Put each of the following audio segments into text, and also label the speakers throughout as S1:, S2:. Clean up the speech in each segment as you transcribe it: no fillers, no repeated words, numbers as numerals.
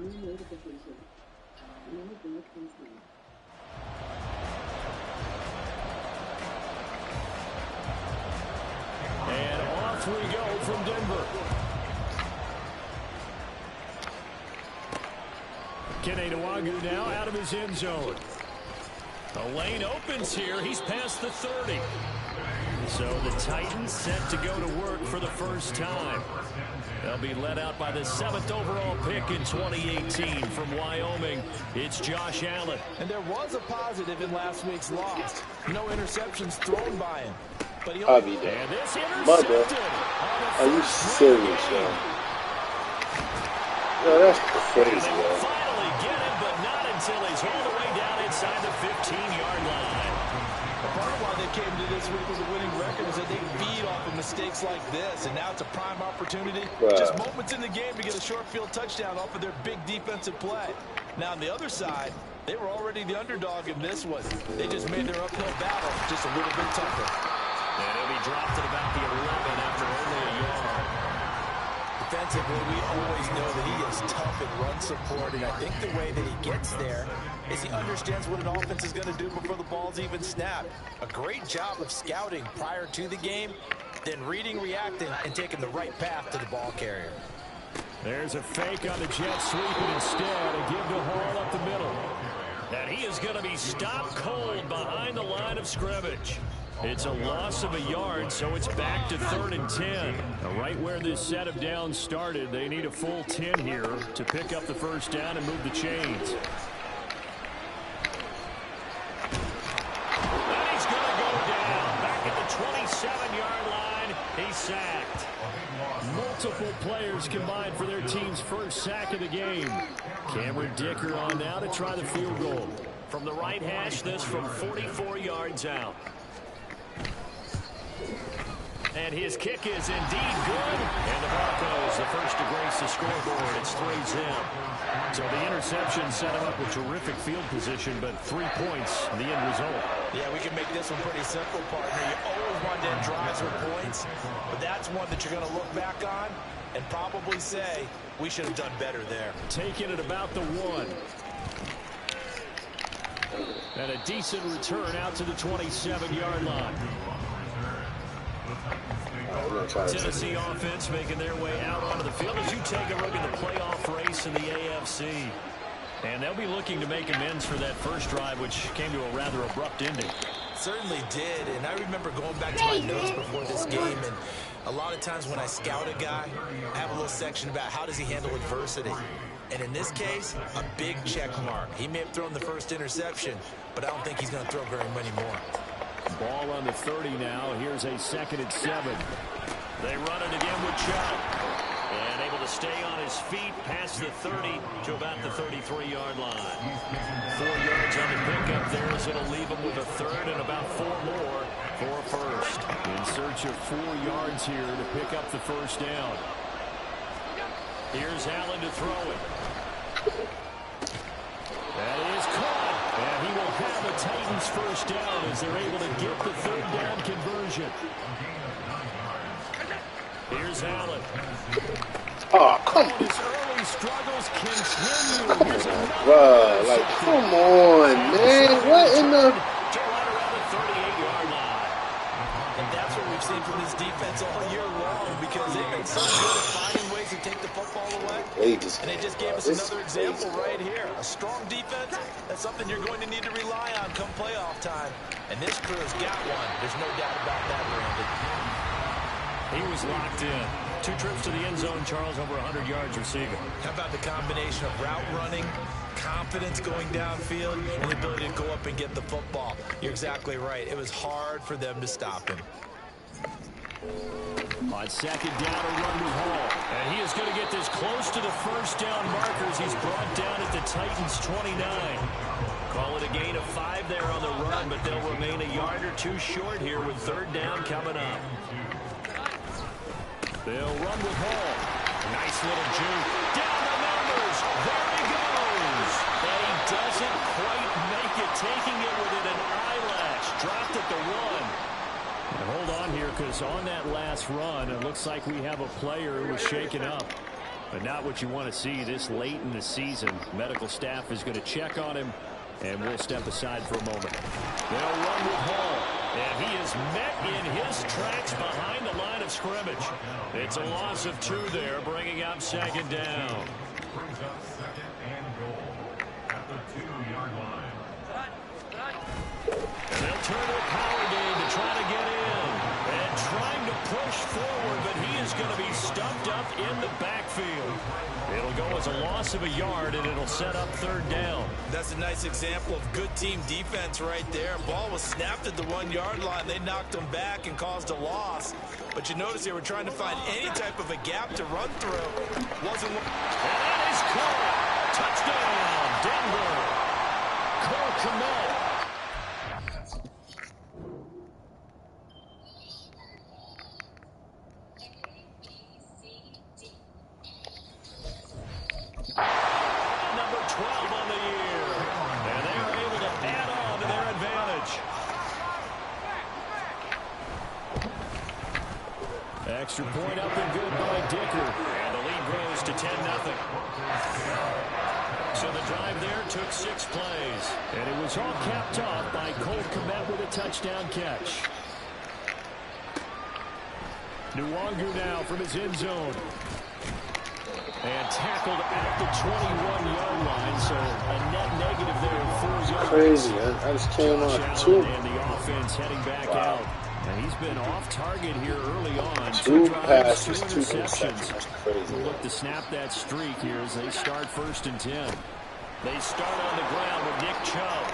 S1: And off we go from Denver. Kenny Nwagu now out of his end zone. A lane opens here. He's past the 30. So the Titans set to go to work for the first time. They'll be led out by the 7th overall pick in 2018 from Wyoming. It's Josh Allen.
S2: And there was a positive in last week's loss. No interceptions thrown by him. But he
S3: I'll be there. Mother, are you serious, yo? Yo, that's crazy, yo.
S1: Finally get him, but not until he's all the way down inside the 15-yard line.
S2: Part of why they came to this week with a winning record is that they feed off of mistakes like this, and now it's a prime opportunity.
S3: Wow.
S2: Just moments in the game to get a short field touchdown off of their big defensive play. Now on the other side, they were already the underdog in this one. They just made their uphill battle just a little bit tougher.
S1: And he'll be dropped at about the 11 after only a yard.
S4: Defensively, we always know that he is tough in run support, and I think the way that he gets there is he understands what an offense is going to do before the ball's even snapped. A great job of scouting prior to the game, then reading, reacting, and taking the right path to the ball carrier.
S1: There's a fake on the jet sweep, and instead a give to Hall up the middle. And he is going to be stopped cold behind the line of scrimmage. It's a loss of a yard, so it's back to 3rd and 10. Now, right where this set of downs started, they need a full 10 here to pick up the first down and move the chains. And he's going to go down. Back at the 27-yard line, he's sacked. Multiple players combined for their team's first sack of the game. Cameron Dicker on now to try the field goal. From the right hash, this from 44 yards out. And his kick is indeed good. And the Broncos, the first to grace the scoreboard. It's 3-zip. So the interception set him up with terrific field position, but 3 points, the end result.
S4: Yeah, we can make this one pretty simple, partner. You always want to end drives with points, but that's one that you're going to look back on and probably say, we should have done better there.
S1: Taking it about the 1. And a decent return out to the 27-yard line. Tennessee offense making their way out onto the field as you take a look at the playoff race in the AFC. And they'll be looking to make amends for that first drive, which came to a rather abrupt ending.
S4: Certainly did, and I remember going back to my notes before this game, and a lot of times when I scout a guy, I have a little section about how does he handle adversity. And in this case, a big check mark. He may have thrown the first interception, but I don't think he's going to throw very many more.
S1: Ball on the 30 now. Here's a 2nd and 7. They run it again with Chubb. And able to stay on his feet past the 30 to about the 33-yard line. 4 yards on the pickup there, as it'll leave him with a 3rd and about 4 more for a first. In search of 4 yards here to pick up the first down. Here's Allen to throw it. That is caught. And he will have the Titans first down as they're able to get the 3rd down conversion. Here's Allen.
S3: Oh, come on.
S1: His early struggles continue.
S3: Bro, like, come on, man. What in the...
S1: To run around the 38-yard line.
S4: And that's what we've seen from this defense all year long, because they've been so good at finding ways to take the football away. And they just gave us another example right here. A strong defense, that's something you're going to need to rely on come playoff time. And this crew's got one. There's no doubt about that, Randy.
S1: He was locked in. 2 trips to the end zone, Charles, over 100 yards receiving.
S4: How about the combination of route running, confidence going downfield, and the ability to go up and get the football? You're exactly right. It was hard for them to stop him.
S1: On 2nd down, a run with Hall. And he is going to get this close to the first down markers. He's brought down at the Titans' 29. Call it a gain of 5 there on the run, but they'll remain a yard or 2 short here with 3rd down coming up. They'll run with Hall. Nice little juke. Down the numbers. There he goes. And he doesn't quite make it, taking it within an eyelash. Dropped at the 1. And hold on here, because on that last run, it looks like we have a player who was shaken up. But not what you want to see this late in the season. Medical staff is going to check on him, and we'll step aside for a moment. They'll run with Hall, and he is met in his tracks behind the line of scrimmage. It's a loss of 2 there, bringing up 2nd down. And they'll turn to a power game to try to get in. And trying to push forward, but he is going to be stuffed up in the backfield. It'll go as a loss of a yard, and it'll set up 3rd down.
S2: That's a nice example of good team defense right there. Ball was snapped at the 1-yard line. They knocked him back and caused a loss. But you notice they were trying to find any type of a gap to run through. Wasn't.
S1: And that is caught. Touchdown, Denver. Cole Kmet. Number 12 on the year. And they are able to add on to their advantage. Extra point up and good by Dicker. And the lead grows to 10-0. So the drive there took 6 plays. And it was all capped off by Cole Kmet with a touchdown catch. Nwangu now from his end zone. And tackled at the 21-yard line, so a net negative there, 4 yards.
S3: Crazy. I just came on 2.
S1: And the offense heading back out. And he's been off target here early on.
S3: 2
S1: drives,
S3: passes, 2 interceptions. That's crazy.
S1: We'll look to snap that streak here as they start 1st and 10. They start on the ground with Nick Chubb.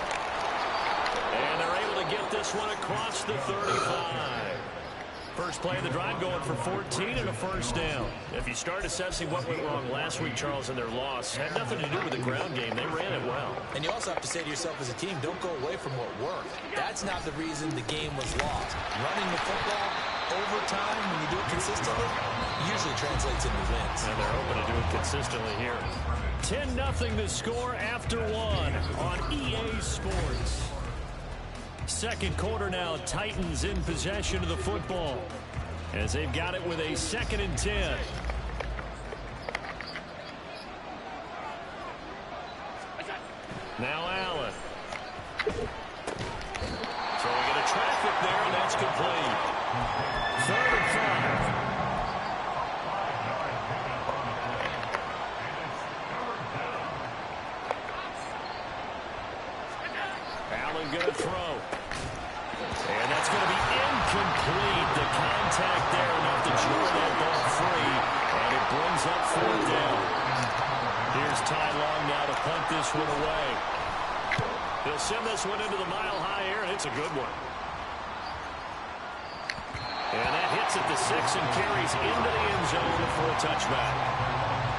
S1: And they're able to get this one across the 35. First play of the drive going for 14 and a 1st down. If you start assessing what went wrong last week, Charles, in their loss, had nothing to do with the ground game. They ran it well.
S4: And you also have to say to yourself as a team, don't go away from what worked. That's not the reason the game was lost. Running the football over time, when you do it consistently, usually translates into wins.
S1: And they're hoping to do it consistently here. 10-0 the score after 1 on EA Sports. 2nd quarter now, Titans in possession of the football as they've got it with a 2nd and 10. Now Allen. So we get a traffic there, and that's complete. 3rd and 5. Allen going to throw. And that's going to be incomplete. The contact there enough to draw that ball free. And it brings up 4th down. Here's Ty Long now to punt this one away. He'll send this one into the mile-high air, and it's a good one. And that hits at the 6 and carries into the end zone for a touchback.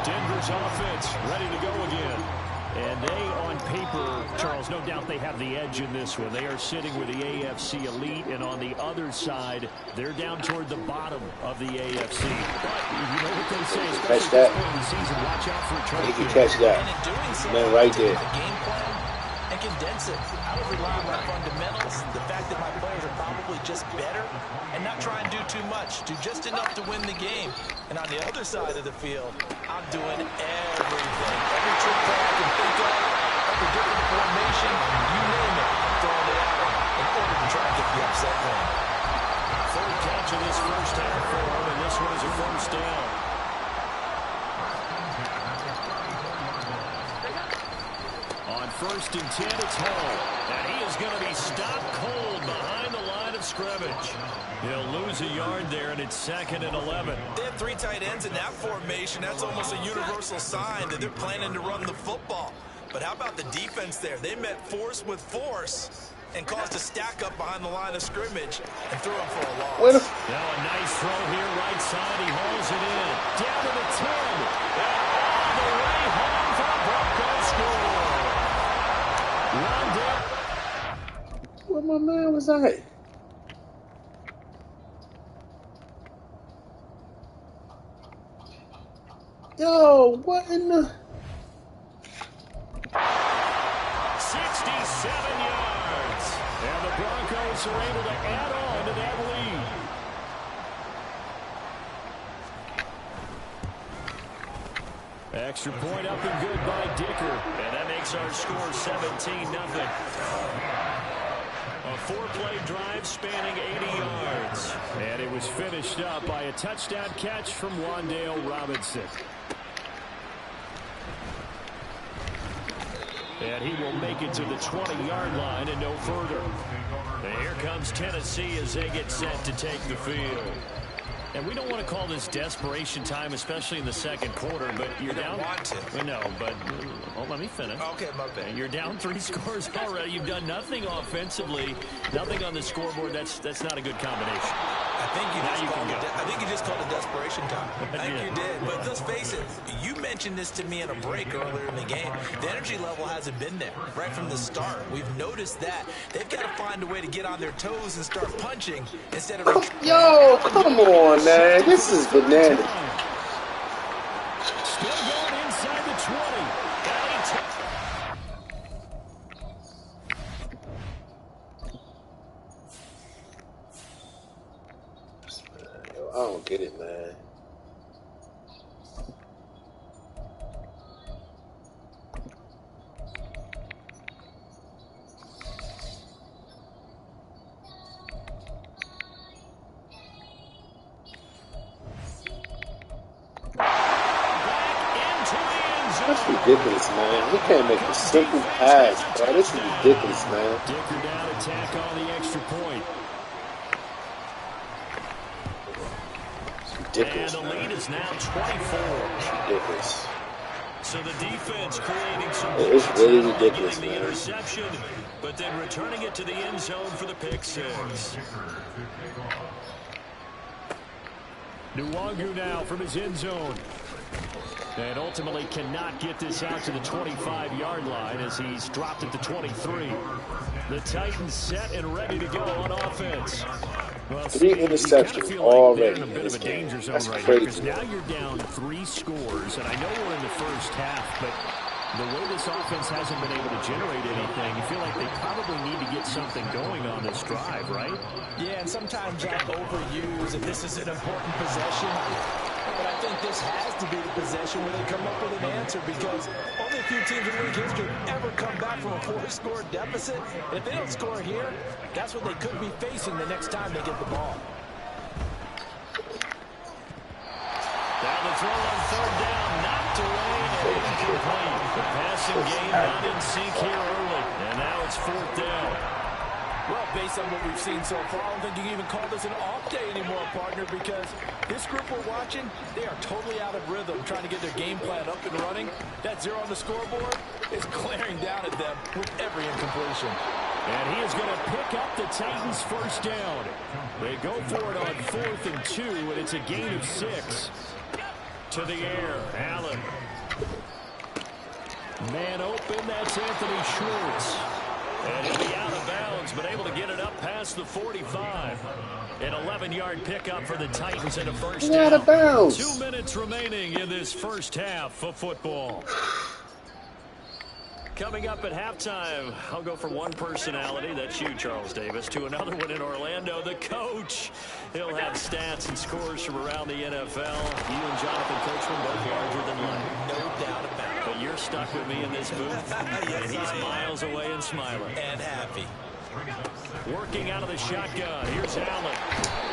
S1: Denver's offense ready to go again. And they, on paper, Charles, no doubt they have the edge in this one. They are sitting with the AFC elite, and on the other side, they're down toward the bottom of the AFC. But you know what they say,
S3: catch that.
S1: The season, watch out for a turn.
S3: You can catch that.
S4: And in doing so,
S3: Man, right there.
S4: The game plan and condense it. I would rely on my fundamentals, the fact that my players are probably just better, and not try and do too much, do just enough to win the game. And on the other side of the field, I'm doing everything. Every trick play I can think of, every different formation, you name it, I'm throwing it out in order to try and get the upset win.
S1: 3rd catch of this 1st half for him, and this one is a 1st down. On 1st and 10, it's Hall. And he is going to be stopped cold behind the line of scrimmage. He'll lose a yard there, and it's 2nd and 11.
S2: They have 3 tight ends in that formation. That's almost a universal sign that they're planning to run the football. But how about the defense there? They met force with force and caused a stack up behind the line of scrimmage and threw him for a loss.
S1: Now a nice throw here, right side. He hauls it in. Down to the 10. And all the way home for the Broncos score. One down.
S3: Where my man was at? Yo, what in the...
S1: 67 yards. And the Broncos are able to add on to that lead. Extra point up and good by Dicker. And that makes our score 17-0. A 4-play drive spanning 80 yards. And it was finished up by a touchdown catch from Wan'Dale Robinson. And he will make it to the 20-yard line and no further. And here comes Tennessee as they get set to take the field. And we don't want to call this desperation time, especially in the second quarter, but you're down. No, but let me finish.
S2: Okay, my bad.
S1: You're down 3 scores already. You've done nothing offensively, nothing on the scoreboard. That's not a good combination.
S2: I think you just called it desperation time. I think you did. But let's face it, you mentioned this to me in a break earlier in the game. The energy level hasn't been there right from the start. We've noticed that. They've got to find a way to get on their toes and start punching instead of...
S3: Yo, come on, man. This is bananas.
S1: Still going inside the 20.
S3: I don't get it, man. That's ridiculous, man. We can't make a simple pass, bro. This is ridiculous, man.
S1: Dicker down, attack on the extra point.
S3: Ridiculous,
S1: and the lead
S3: man.
S1: is now 24.
S3: Ridiculous.
S1: So the defense creating some...
S3: It's really ridiculous,
S1: the
S3: man.
S1: interception, but then returning it to the end zone for the pick six. Nwangu now from his end zone. And ultimately cannot get this out to the 25-yard line as he's dropped at the 23. The Titans set and ready to go on offense. Well,
S3: 3 interceptions already
S1: in a bit of a danger zone
S3: That's
S1: right
S3: crazy.
S1: here, because now you're down 3 scores, and I know we're in the first half, but the way this offense hasn't been able to generate anything, you feel like they probably need to get something going on this drive, right?
S4: Yeah, and sometimes I overuse if this is an important possession. But I think this has to be the possession where they come up with an answer, because only a few teams in league history ever come back from a 4-score deficit. And if they don't score here, that's what they could be facing the next time they get the ball.
S1: Down the throw on 3rd down, knocked away and incomplete. The passing game not in sync here early, and now it's 4th down.
S4: Well, based on what we've seen so far, I don't think you can even call this an off day anymore, partner, because this group we're watching, they are totally out of rhythm, trying to get their game plan up and running. That 0 on the scoreboard is glaring down at them with every incompletion.
S1: And he is going to pick up the Titans' 1st down. They go for it on 4th and 2, and it's a gain of 6. To the air, Allen. Man open, that's Anthony Schwartz. And he'll be out of bounds, but able to get it up past the 45. An 11-yard pickup for the Titans and a 1st down.
S3: Out of bounds.
S1: 2 minutes remaining in this first half of football. Coming up at halftime, I'll go from one personality, that's you, Charles Davis, to another one in Orlando, the coach. He'll have stats and scores from around the NFL. You and Jonathan Coachman both larger than life.
S2: No doubt about it.
S1: But you're stuck with me in this booth,
S2: Yes,
S1: and he's miles away and smiling.
S2: And happy.
S1: Working out of the shotgun. Here's Allen.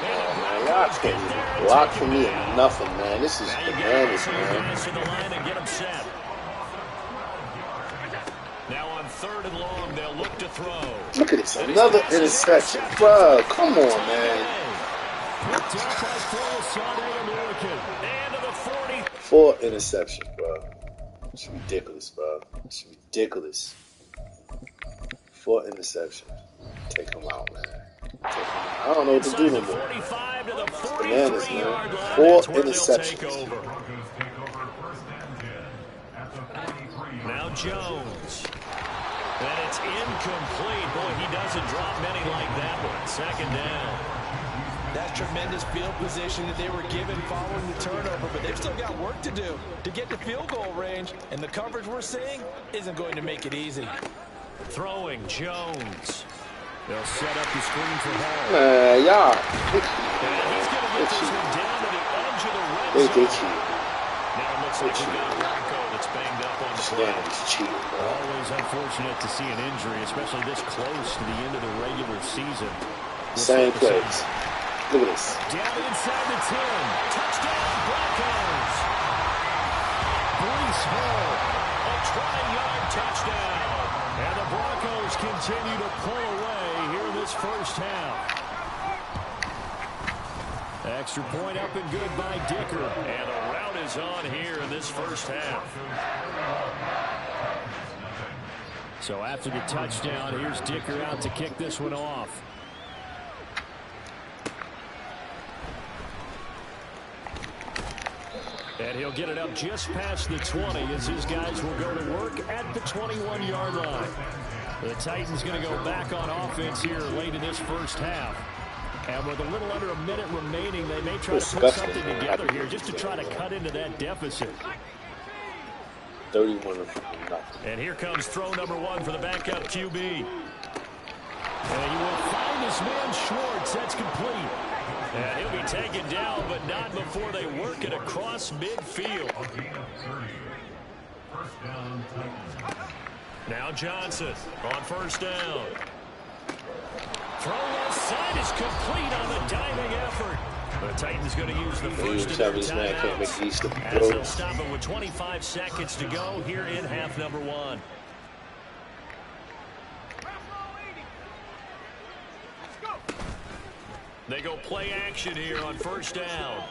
S3: Man, y'all can't block for me or nothing, man. This is bananas, man.
S1: To the line and get him set. Now on 3rd and long, they'll look to throw.
S3: Look at this, another interception. Bro, come on, man. 4 interceptions, bro. It's ridiculous, bro. It's ridiculous. 4 interceptions. Take them out, man. I don't know what to do no more. Bananas, man. 4 interceptions.
S1: Now Jones. And it's incomplete. Boy, he doesn't drop many like that one. 2nd down.
S4: That's tremendous field position that they were given following the turnover, but they've still got work to do to get to field goal range, and the coverage we're seeing isn't going to make it easy.
S1: Throwing Jones. They'll set up the screen for Hall.
S3: Man, y'all.
S1: And he's going to get this one down to the edge of the red zone. Now it looks looks like we've got a Bronco that's banged up on the play. Always unfortunate to see an injury, especially this close to the end of the regular season.
S3: Same place. Look at this.
S1: Down inside the 10. Touchdown, Broncos. Breece Hall, a 20-yard touchdown. And the Broncos continue to pull away here in this first half. Extra point up and good by Dicker. And the rout is on here in this first half. So after the touchdown, here's Dicker out to kick this one off. And he'll get it up just past the 20 as his guys will go to work at the 21-yard line. The Titans going to go back on offense here late in this first half. And with a little under a minute remaining, they may try to put something together here just to try to cut into that deficit.
S3: 31.
S1: And here comes throw number 1 for the backup QB. And he will find his man Schwartz. That's complete. And he'll be taken down, but not before they work it across midfield. Now Johnson on first down. Throw left side is complete on the diving effort. The Titans going to use the first of their timeouts as they'll stop it with 25 seconds to go here in half number 1. They go play action here on first down.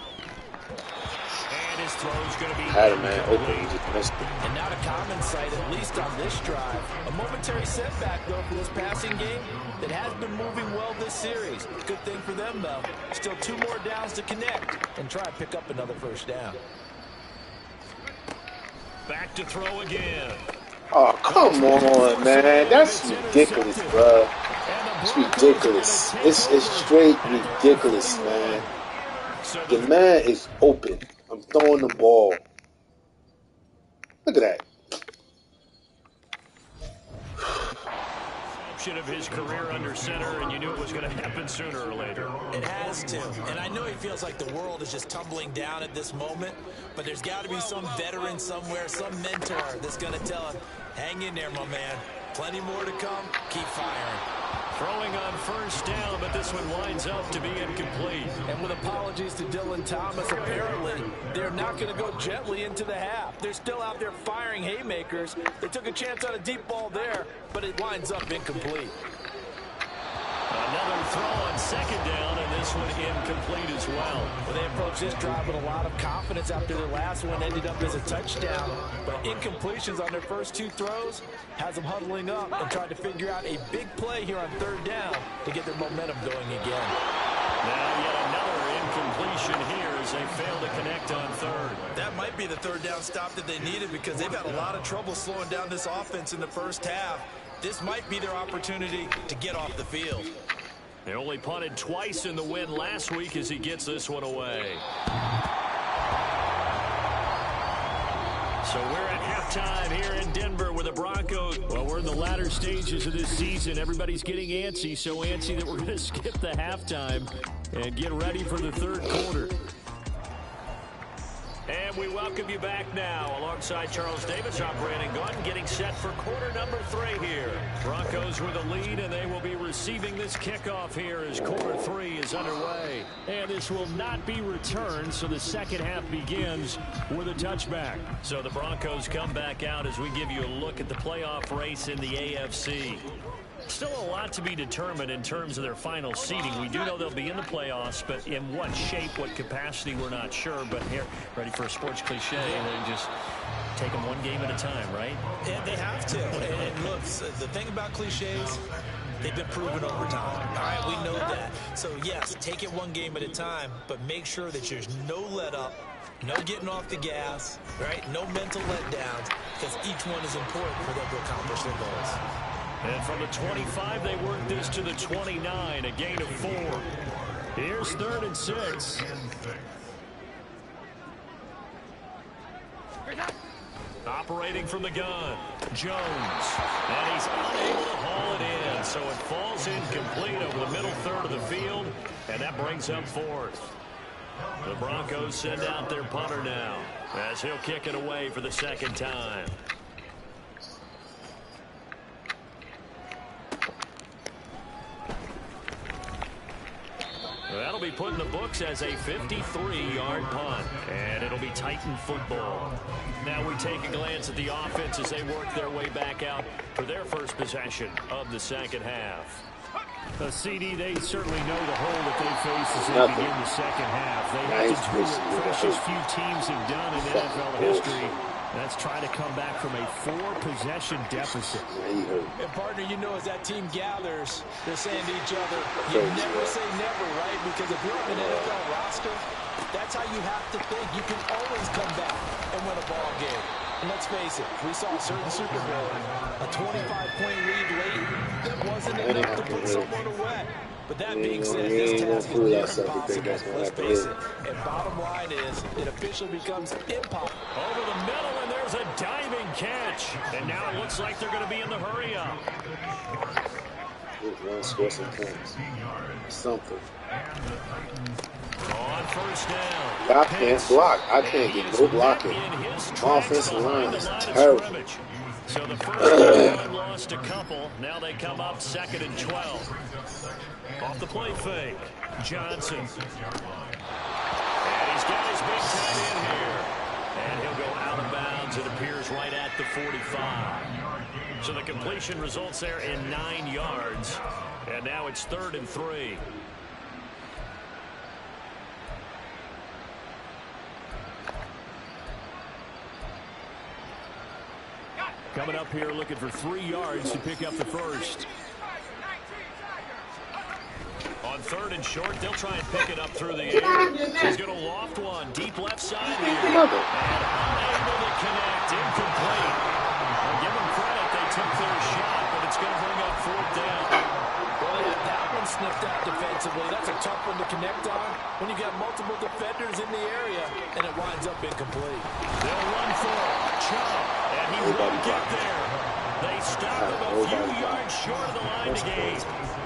S1: And his throw's going to be
S3: had a man open, he just missed it.
S4: And not a common sight, at least on this drive. A momentary setback, though, for this passing game that has been moving well this series. Good thing for them, though. Still 2 more downs to connect and try to pick up another first down.
S1: Back to throw again.
S3: Oh, come on, man. That's ridiculous, bro. It's ridiculous. This is straight ridiculous, man. The man is open. I'm throwing the ball. Look at that.
S1: Of his career under center, and you knew it was going to happen sooner or later.
S4: It has to, and I know he feels like the world is just tumbling down at this moment, but there's got to be some veteran somewhere, some mentor that's going to tell him, hang in there, my man. Plenty more to come. Keep firing.
S1: Throwing on first down, but this one winds up to be incomplete.
S4: And with apologies to Dylan Thomas, apparently they're not going to go gently into the half. They're still out there firing haymakers. They took a chance on a deep ball there, but it winds up incomplete.
S1: Another throw on second down, and this one incomplete as well.
S4: Well, they approached this drive with a lot of confidence after their last one ended up as a touchdown. But incompletions on their first 2 throws has them huddling up and trying to figure out a big play here on third down to get their momentum going again.
S1: Now yet another incompletion here as they fail to connect on third.
S2: That might be the third down stop that they needed because they've had a lot of trouble slowing down this offense in the first half. This might be their opportunity to get off the field.
S1: They only punted twice in the win last week as he gets this one away. So we're at halftime here in Denver with the Broncos. Well, we're in the latter stages of this season. Everybody's getting antsy, so antsy that we're going to skip the halftime and get ready for the third quarter. And we welcome you back now. Alongside Charles Davis, I'm Brandon Gordon, getting set for quarter number 3 here. Broncos with a lead, and they will be receiving this kickoff here as quarter 3 is underway. And this will not be returned, so the second half begins with a touchback. So the Broncos come back out as we give you a look at the playoff race in the AFC. Still a lot to be determined in terms of their final seeding. We do know they'll be in the playoffs, but in what shape, what capacity, we're not sure. But here, ready for a sports cliche, and then just take them one game at a time, right?
S4: And they have to. And look, the thing about cliches, they've been proven over time. All right, we know that. So, yes, take it one game at a time, but make sure that there's no let up, no getting off the gas, right? No mental letdowns, because each one is important for them to accomplish their goals.
S1: And from the 25, they work this to the 29, a gain of 4. Here's 3rd and 6. Operating from the gun, Jones. And he's unable to haul it in, so it falls incomplete over the middle third of the field, and that brings up 4th. The Broncos send out their punter now. as he'll kick it away for the second time. That'll be put in the books as a 53-yard punt, and it'll be Titan football. Now we take a glance at the offense as they work their way back out for their first possession of the second half. CD, they certainly know the hole that they face as they begin the second half. They have to do what precious few teams have done in NFL history. That's trying to come back from a 4-possession deficit.
S4: And partner, you know, as that team gathers, they're saying to each other, you never say never, right? Because if you're on an NFL roster, that's how you have to think. You can always come back and win a ball game. And let's face it, we saw a certain Super Bowl, a 25-point lead late that wasn't enough to put someone away. But that being said, this task is near impossible. Let's face it. And bottom line is, it officially becomes impossible.
S1: Over the middle, and there's a diving catch. And now it looks like they're going to be in the hurry-up.
S3: Score some points. Something.
S1: On first down.
S3: I can't block. I can't get no blocking. My offensive line is terrible.
S1: So the first one lost a couple. Now they come up 2nd and 12. Off the play fake. Johnson. And he's got his big tight end here. And he'll go out of bounds. It appears right at the 45. So the completion results there in 9 yards. And now it's 3rd and 3. Coming up here looking for 3 yards to pick up the first. On 3rd and short, they'll try and pick it up through the air. He's going to loft one deep left side here. And unable to connect. Incomplete. I'll give them credit. They took their shot, but it's going to bring up 4th down.
S4: Well, yeah, that one sniffed out defensively. That's a tough one to connect on when you got multiple defenders in the area, and it winds up incomplete.
S1: They'll run for it. Chubb. And he won't get there. They stop him a few yards short of the line to gain.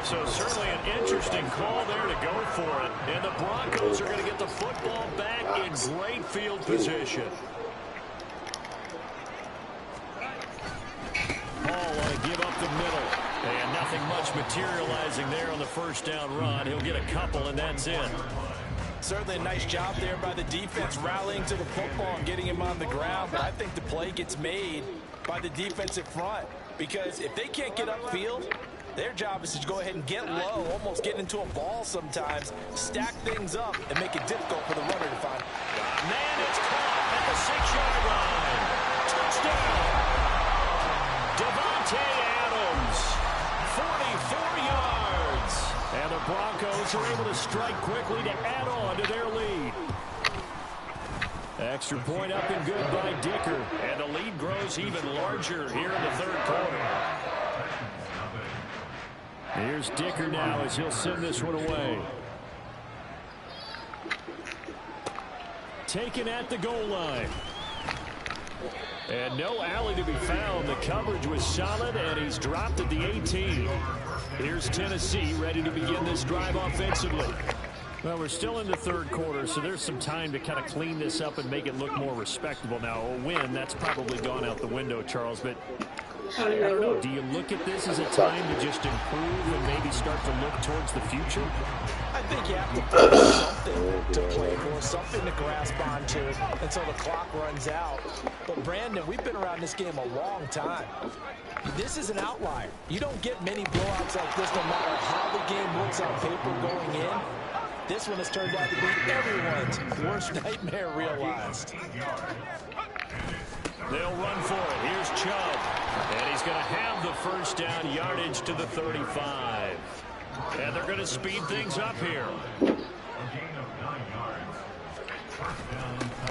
S1: So certainly an interesting call there to go for it. And the Broncos are going to get the football back in great field position. Hall want to give up the middle. And nothing much materializing there on the first down run. He'll get a couple, and that's it.
S4: Certainly a nice job there by the defense rallying to the football and getting him on the ground. But I think the play gets made by the defensive front. Because if they can't get upfield, their job is to go ahead and get low, almost get into a ball sometimes, stack things up, and make it difficult for the runner to find.
S1: Man, it's caught at the 6-yard line. Touchdown. Devontae Adams, 44 yards. And the Broncos are able to strike quickly to add on to their lead. Extra point up and good by Dicker. And the lead grows even larger here in the 3rd quarter. Here's Dicker now as he'll send this one away. Taken at the goal line. And no alley to be found. The coverage was solid, and he's dropped at the 18. Here's Tennessee ready to begin this drive offensively. Well, we're still in the 3rd quarter, so there's some time to kind of clean this up and make it look more respectable. Now, a win, that's probably gone out the window, Charles, but I don't know. Do you look at this as a time to just improve and maybe start to look towards the future?
S4: I think you have to find something to play for, something to grasp onto until the clock runs out. But, Brandon, we've been around this game a long time. This is an outlier. You don't get many blowouts like this no matter how the game looks on paper going in. This one has turned out to be everyone's worst nightmare realized.
S1: They'll run for it. Here's Chubb. And he's going to have the first down yardage to the 35. And they're going to speed things up here.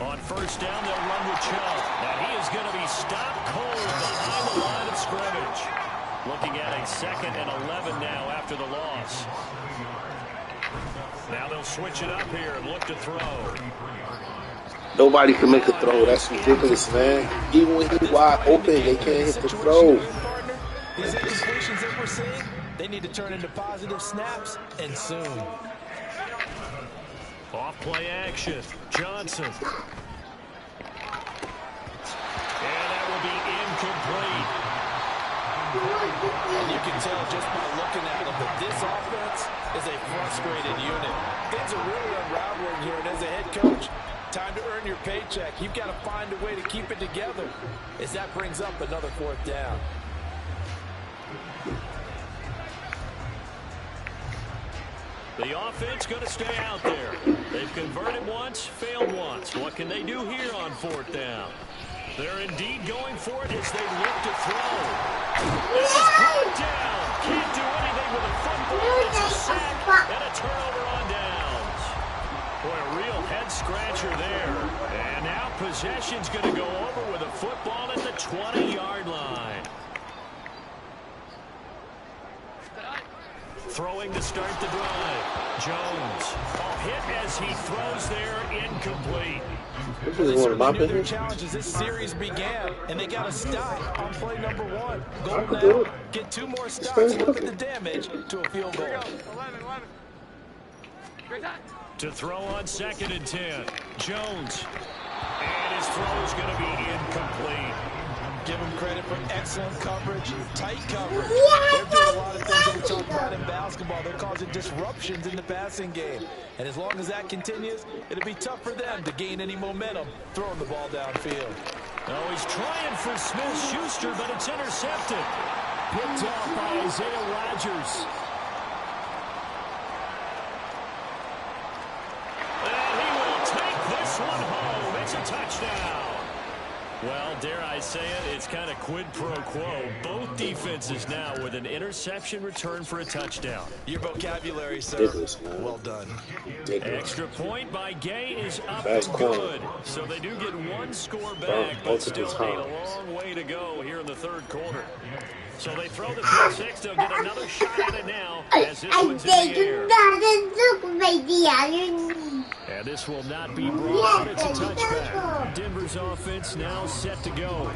S1: On first down, they'll run with Chubb. And he is going to be stopped cold behind the line of scrimmage. Looking at a 2nd and 11 now after the loss. Now they'll switch it up here and look to throw.
S3: Nobody can make a throw. That's ridiculous, man. Even when he's wide open, they can't hit the throw.
S4: These incompletions that we're seeing, they need to turn into positive snaps, and soon.
S1: Off play action. Johnson.
S4: And you can tell just by looking at them that this offense is a frustrated unit. Things are really unraveling here, and as a head coach, time to earn your paycheck. You've got to find a way to keep it together as that brings up another 4th down.
S1: The offense going to stay out there. They've converted once, failed once. What can they do here on 4th down? They're indeed going for it as they look to throw. This is brought down. Can't do anything with a football. It's a sack and a turnover on downs. Boy, a real head-scratcher there. And now possession's going to go over with a football at the 20-yard line. Throwing to start the drive. Jones. Hit as he throws there, incomplete.
S3: This is one of my
S4: Their challenge as this series began, and they got a stop on play number 1. Goal now, get 2 more stops, look at the damage to a field goal.
S1: To throw on 2nd and 10. Jones. And his throw is going to be incomplete.
S4: Give them credit for excellent coverage, tight coverage. They're doing a lot of things that we talk about in basketball. They're causing disruptions in the passing game. And as long as that continues, it'll be tough for them to gain any momentum throwing the ball downfield.
S1: Oh, he's trying for Smith-Schuster, but it's intercepted. Picked off by Isaiah Rodgers. And he will take this one home. It's a touchdown. Well, dare I say it, it's kind of quid pro quo. Both defenses now with an interception return for a touchdown.
S4: Your vocabulary, sir.
S3: Ridiculous, man.
S4: Well done.
S3: Ridiculous.
S1: Extra point by Gay is up and good. So they do get 1 score back, but still a long way to go here in the 3rd quarter. So they throw the pick 6. They'll get another shot at it now as this one's in the air. And this will not be brought out. It's a touchback. Denver's offense now set to go.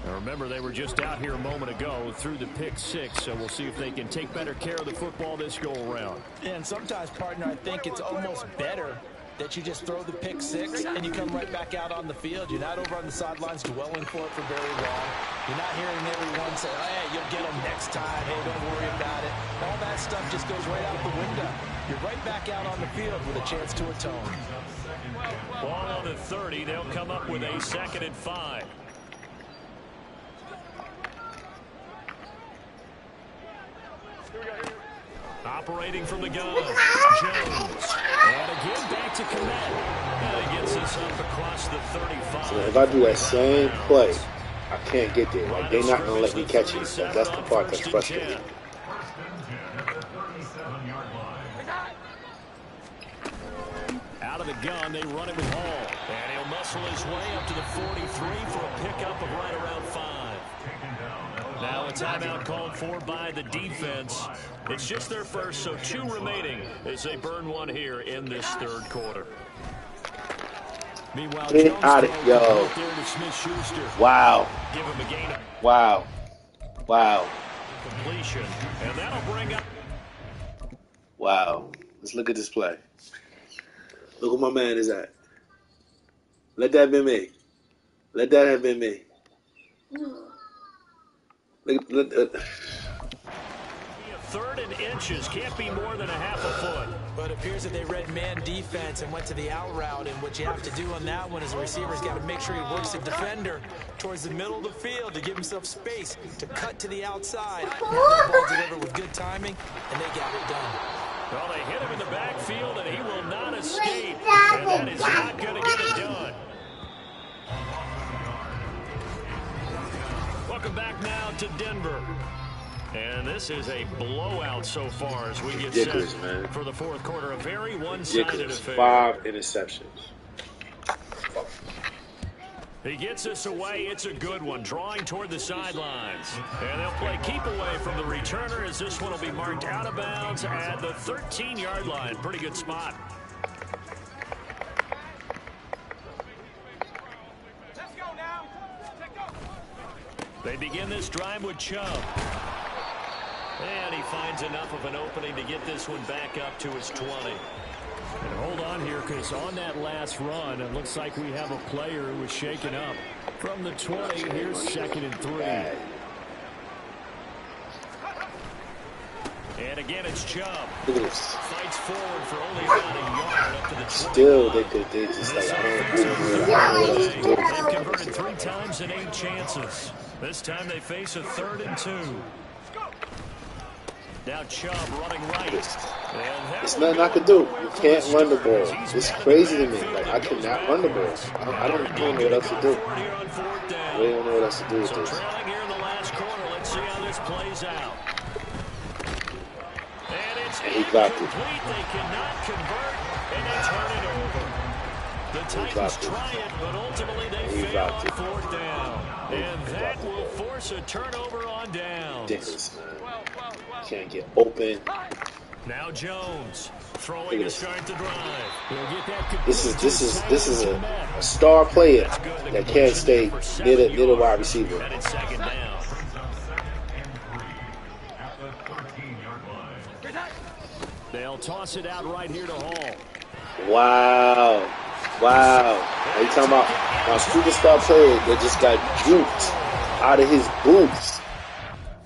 S1: Now remember, they were just out here a moment ago through the pick 6, so we'll see if they can take better care of the football this go-around.
S4: And sometimes, partner, I think it's almost better that you just throw the pick 6 and you come right back out on the field. You're not over on the sidelines dwelling for it for very long. You're not hearing everyone say, hey, you'll get them next time. Hey, don't worry about it. All that stuff just goes right out the window. You're right back out on the field with a chance to atone.
S1: Ball on the 30. They'll come up with a 2nd and 5. Operating from the gun, Jones. And again, back to Komet. And he gets us up across the 35.
S3: So if I do that same play, I can't get there. Like, they're not going to let me catch it. So that's the part that's frustrating.
S1: Out of the gun, they run it with Hall. And he'll muscle his way up to the 43 for a pickup of right around 5. Now a timeout called for by the defense. It's just their first, so 2 remaining as they burn 1 here in this 3rd quarter. Meanwhile, Jones
S3: out of yo.
S1: There to Smith-Schuster.
S3: Wow.
S1: Give him a gain.
S3: Wow. Wow.
S1: Completion. And that'll bring up.
S3: Wow. Let's look at this play. Look where my man is at. Let that have been me. Let that have been me. Look,
S1: 3rd and inches. Can't be more than a half a foot.
S4: But it appears that they read man defense and went to the out route. And what you have to do on that one is the receiver's got to make sure he works the defender towards the middle of the field to give himself space to cut to the outside. And the ball delivered with good timing, and they got it done.
S1: Well, they hit him in the backfield, and he will not escape. And that is not going to get it done. Welcome back now to Denver. And this is a blowout so far as we get
S3: ridiculous,
S1: set
S3: man.
S1: For the 4th quarter. A very one-sided affair.
S3: 5 interceptions.
S1: He gets us away. It's a good one. Drawing toward the sidelines. And they'll play keep away from the returner as this one will be marked out of bounds at the 13-yard line. Pretty good spot.
S5: Let's go now. Let's go.
S1: They begin this drive with Chubb. And he finds enough of an opening to get this one back up to his 20. And hold on here, because on that last run, it looks like we have a player who was shaken up. From the 20, here's 2nd and 3. And again, it's Chubb.
S3: Look at this.
S1: Fights forward for only about a yard up to the 20.
S3: Still, they just like, I don't know what else to do.
S1: They've converted 3 times in 8 chances. This time they face a 3rd and 2. Now Chubb running right.
S3: It's nothing I can do. You can't run the ball. It's crazy to me. Like, I cannot run the ball. I don't know what else to do. I really don't know what else to do with this.
S1: Trailing here in the last quarter. Let's see how this plays out.
S3: And he blocked it.
S1: They cannot convert, and they turn it over. The Titans try it, but ultimately they fail on 4th down. And that will force a turnover on downs.
S3: Ridiculous, man. Can't get open.
S1: Now Jones throwing to start the drive.
S3: This is a star player that can't stay near the wide receiver.
S1: And it's 2nd down. They'll toss it out right here to Hall.
S3: Wow. Are you talking about my superstar player that just got juked out of his boots?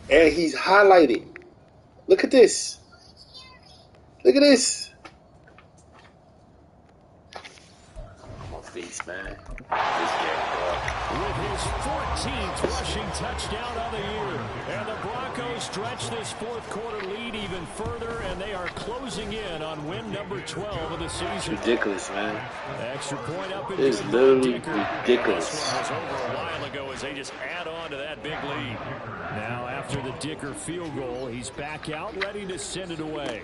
S3: And he's highlighted. Look at this. Look at this. I'm a beast, man.
S1: With his 14th rushing touchdown of the year. And the Broncos stretch this 4th quarter lead even further, and they are closing in on win number 12 of the season.
S3: Ridiculous, man.
S1: Extra point up.
S3: It's literally ridiculous.
S1: This one was over a while ago as they just add on to that big lead. Now after the Dicker field goal, he's back out ready to send it away.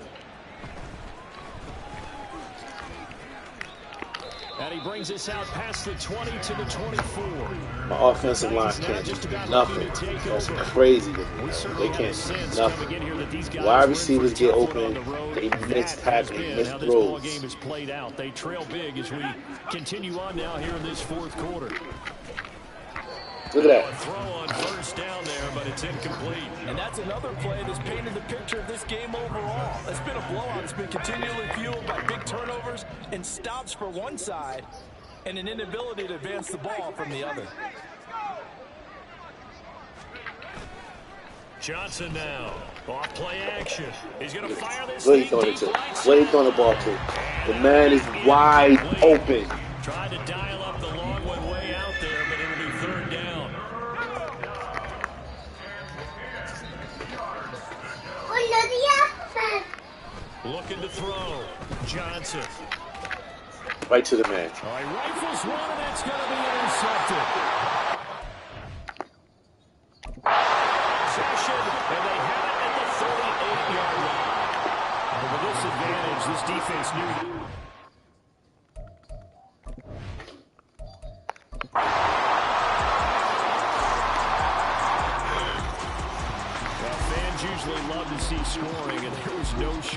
S1: And he brings us out past the 20 to the 24.
S3: My offensive line can't do nothing. That's crazy to me. They can't do nothing. Wide receivers get open. They miss tackles, miss throws.
S1: Ball game is played out. They trail big as we continue on now here in this 4th quarter.
S3: Look at that.
S1: A throw on 1st down there, but it's incomplete.
S4: And that's another play that's painted the picture of this game overall. It's been a blowout. It's been continually fueled by big turnovers and stops for one side and an inability to advance the ball from the other.
S1: Johnson now. Off play action. He's going to fire this
S3: Where he
S1: thing
S3: throwing it
S1: deep
S3: to?
S1: right
S3: Where he
S1: side.
S3: throwing the ball to? The man is wide open.
S1: Tried to dial up the long one way out there, but it'll be 3rd down. Looking to throw. Johnson.
S3: Right to the man.
S1: All right, rifles one, and that's going to be intercepted. Session, and they have it at the 38-yard line. And with this advantage, this defense knew. Well, fans usually love to see scoring, and there was no short.